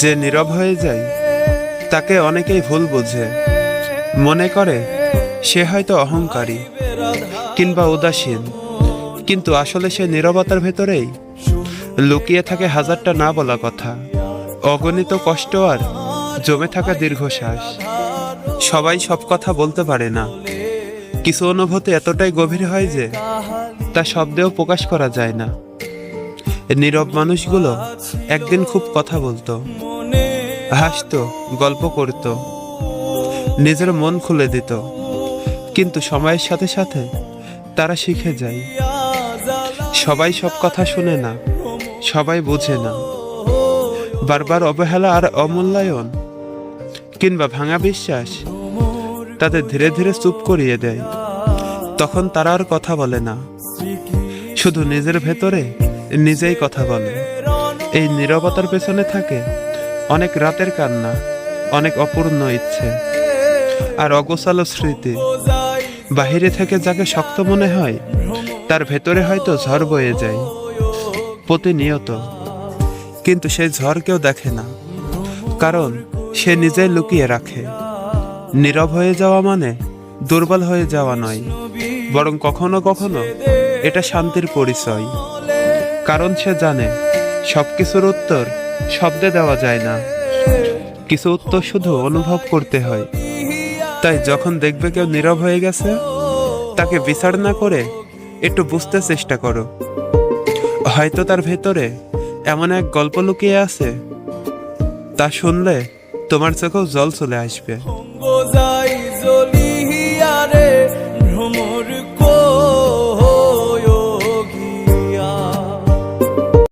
যে নীরব হয়ে যায় তাকে অনেকেই ভুল বোঝে, মনে করে সে হয়তো অহংকারী কিংবা উদাসীন, কিন্তু আসলে সে নীরবতার ভেতরেই লুকিয়ে থাকে হাজারটা না বলা কথা, অগণিত কষ্ট আর জমে থাকা দীর্ঘশ্বাস। সবাই সব কথা বলতে পারে না, কিছু অনুভূতি এতটাই গভীর হয় যে তা শব্দেও প্রকাশ করা যায় না। নীরব মানুষগুলো একদিন খুব কথা বলতো, হাসতো, গল্প করত, নিজের মন খুলে দিত, কিন্তু সময়ের সাথে সাথে তারা শিখে যায় সবাই সব কথা শুনে না, সবাই বোঝে না। বারবার অবহেলা আর অমূল্যায়ন কিংবা ভাঙা বিশ্বাস তাদের ধীরে ধীরে চুপ করিয়ে দেয়। তখন তারা আর কথা বলে না, শুধু নিজের ভেতরে নিজেই কথা বলে। এই নীরবতার পেছনে থাকে অনেক রাতের কান্না, অনেক অপূর্ণ ইচ্ছে আর অগোছালো স্মৃতি। বাহিরে থেকে যাকে শক্ত মনে হয় তার ভেতরে হয়তো ঝড় বয়ে যায় প্রতিনিয়ত, কিন্তু সেই ঝড় কেউ দেখে না, কারণ সে নিজেই লুকিয়ে রাখে। নীরব হয়ে যাওয়া মানে দুর্বল হয়ে যাওয়া নয়, বরং কখনো কখনো এটা শান্তির পরিচয়। কারণ সে জানে সবকিছুর উত্তর শব্দে দেওয়া যায় না, কিছু উত্তর শুধু অনুভব করতে হয়। তাই যখন দেখবে কেউ নীরব হয়ে গেছে, তাকে বিচার না করে একটু বুঝতে চেষ্টা করো, হয়তো তার ভেতরে এমন এক গল্প লুকিয়ে আছে, তা শুনলে তোমার চোখেও জল চলে আসবে।